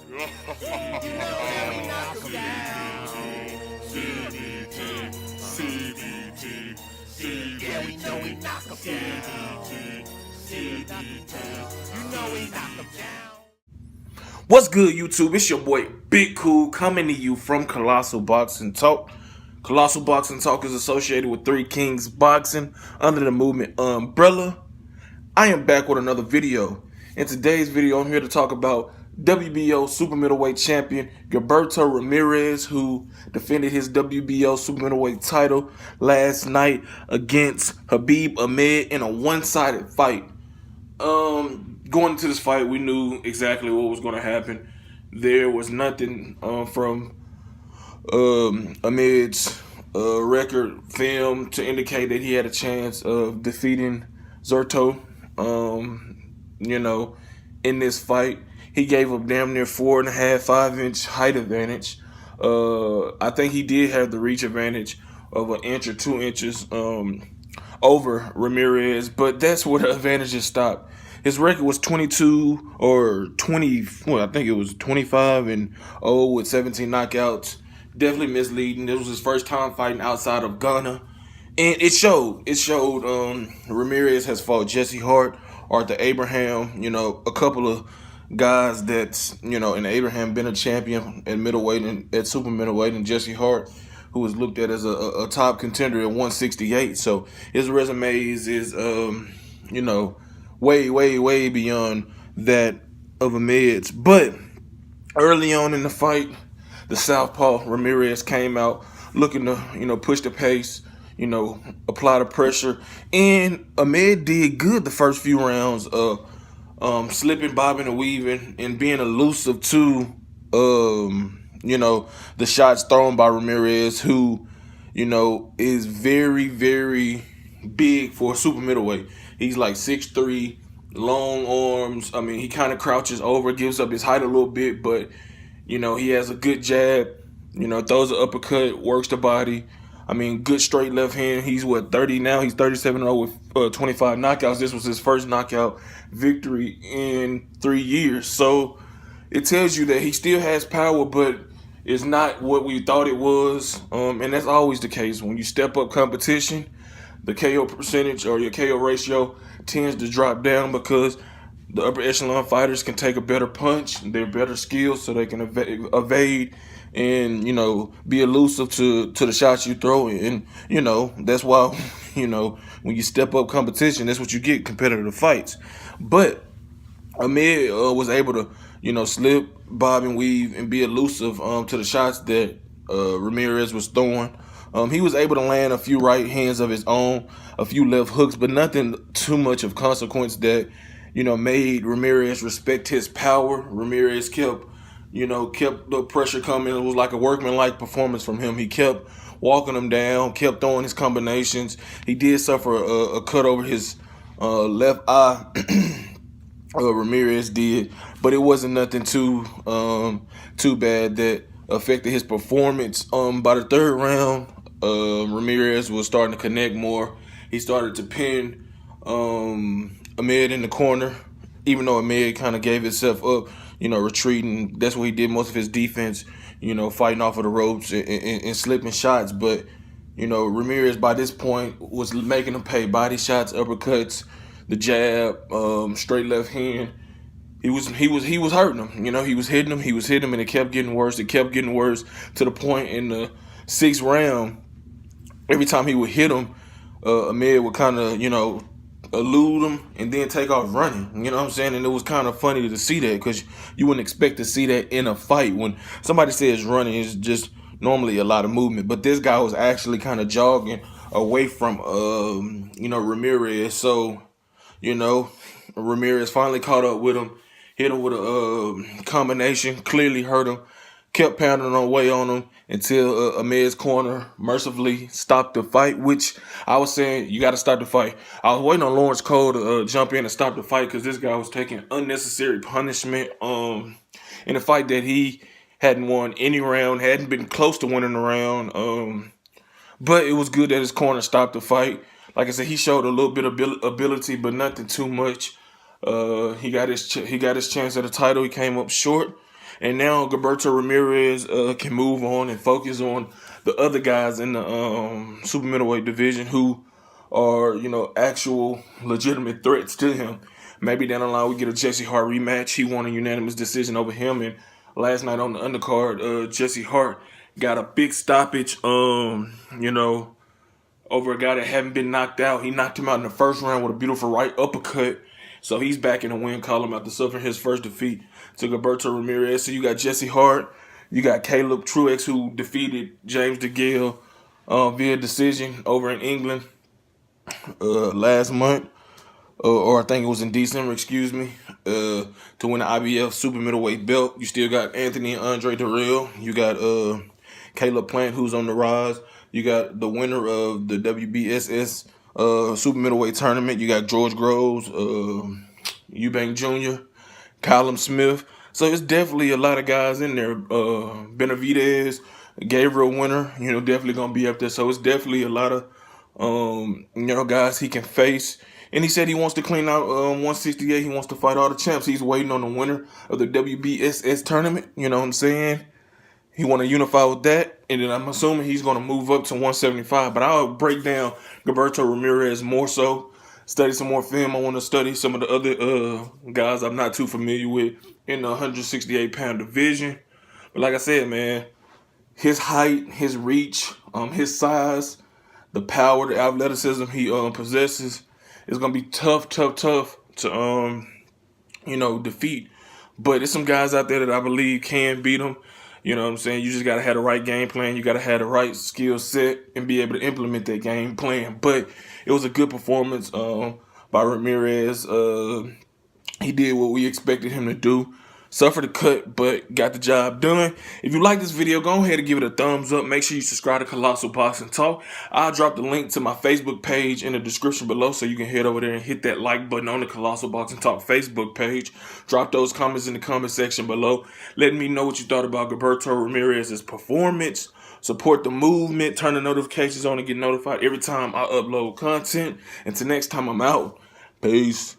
What's good, YouTube? It's your boy Big Cool coming to you from Colossal Boxing Talk. Colossal Boxing Talk is associated with Three Kings Boxing under the movement umbrella. I am back with another video. In today's video, I'm here to talk about WBO super middleweight champion Gilberto Ramirez, who defended his WBO super middleweight title last night against Khabib Ahmed in a one-sided fight. Going into this fight, we knew exactly what was going to happen. There was nothing from Ahmed's record film to indicate that he had a chance of defeating Zurto. In this fight, he gave up damn near 4.5, 5-inch height advantage. I think he did have the reach advantage of an inch or 2 inches over Ramirez, but that's where the advantages stopped. His record was 22 or 20. Well, I think it was 25-0 with 17 knockouts. Definitely misleading. This was his first time fighting outside of Ghana, and it showed. Ramirez has fought Jesse Hart, Arthur Abraham. A couple of guys that's and Abraham been a champion at middleweight and at super middleweight, and Jesse Hart, who was looked at as a top contender at 168. So his resumes is way beyond that of Ahmed's. But early on in the fight, the southpaw Ramirez came out looking to push the pace, apply the pressure, and Ahmed did good the first few rounds of slipping, bobbing, and weaving, and being elusive to the shots thrown by Ramirez, who is very, very big for a super middleweight. He's like 6'3", long arms. I mean, he kind of crouches over, gives up his height a little bit, but he has a good jab. Throws an uppercut, works the body. I mean, good straight left hand. He's 30 now. He's 37-0 with 25 knockouts. This was his first knockout victory in 3 years. So it tells you that he still has power, but it's not what we thought it was. And that's always the case. When you step up competition, the KO percentage or your KO ratio tends to drop down because the upper echelon fighters can take a better punch. They're better skilled, so they can evade and be elusive to the shots you throw. And that's why when you step up competition, that's what you get, competitive fights. But Ahmed was able to slip, bob, and weave and be elusive to the shots that Ramirez was throwing. He was able to land a few right hands of his own, a few left hooks, but nothing too much of consequence that made Ramirez respect his power. Ramirez kept the pressure coming. It was like a workmanlike performance from him. He kept walking him down, kept throwing his combinations. He did suffer a cut over his left eye. Ramirez did, but it wasn't nothing too bad that affected his performance. By the third round, Ramirez was starting to connect more. He started to pin Ahmed in the corner, even though Ahmed kind of gave himself up, retreating. That's what he did most of his defense, fighting off of the ropes and slipping shots. But Ramirez by this point was making him pay. Body shots, uppercuts, the jab, straight left hand. He was hurting him. He was hitting him, and it kept getting worse. It kept getting worse to the point in the 6th round, every time he would hit him, Ahmed would kind of, elude him and then take off running. You know what I'm saying? And it was kind of funny to see that, because you wouldn't expect to see that in a fight. When somebody says running, it's just normally a lot of movement. But this guy was actually kind of jogging away from, Ramirez. So, Ramirez finally caught up with him, hit him with a combination, clearly hurt him, kept pounding away on him until Ahmed's corner mercifully stopped the fight, which I was saying, you got to stop the fight. I was waiting on Lawrence Cole to jump in and stop the fight, because this guy was taking unnecessary punishment in a fight that he hadn't won any round, hadn't been close to winning the round. But it was good that his corner stopped the fight. Like I said, he showed a little bit of ability, but nothing too much. He got his chance at a title. He came up short. And now Gilberto Ramirez can move on and focus on the other guys in the super middleweight division who are, actual legitimate threats to him. Maybe down the line we get a Jesse Hart rematch. He won a unanimous decision over him. And last night on the undercard, Jesse Hart got a big stoppage, over a guy that hadn't been knocked out. He knocked him out in the first round with a beautiful right uppercut. So he's back in the win column after suffering his first defeat to Gilberto Ramirez. So you got Jesse Hart. You got Caleb Truex, who defeated James DeGale via decision over in England last month. Or I think it was in December, excuse me, to win the IBF super middleweight belt. You still got Anthony and Andre Terrell. You got Caleb Plant, who's on the rise. You got the winner of the WBSS super middleweight tournament. You got George Groves, Eubank Jr., Callum Smith. So it's definitely a lot of guys in there. Benavidez, Gabriel winner, definitely going to be up there. So it's definitely a lot of, guys he can face. And he said he wants to clean out 168. He wants to fight all the champs. He's waiting on the winner of the WBSS tournament. You know what I'm saying? He want to unify with that. And then I'm assuming he's going to move up to 175. But I'll break down Gilberto Ramirez more so. Study some more film. I want to study some of the other guys I'm not too familiar with in the 168-pound division. But like I said, man, his height, his reach, his size, the power, the athleticism he possesses, it's going to be tough to, defeat. But there's some guys out there that I believe can beat him. You know what I'm saying? You just got to have the right game plan. You got to have the right skill set and be able to implement that game plan. But it was a good performance by Ramirez. He did what we expected him to do. Suffered a cut, but got the job done. If you like this video, go ahead and give it a thumbs up. Make sure you subscribe to Colossal Boxing Talk. I'll drop the link to my Facebook page in the description below so you can head over there and hit that like button on the Colossal Boxing Talk Facebook page. Drop those comments in the comment section below. Letting me know what you thought about Gilberto Ramirez's performance. Support the movement. Turn the notifications on and get notified every time I upload content. Until next time I'm out. Peace.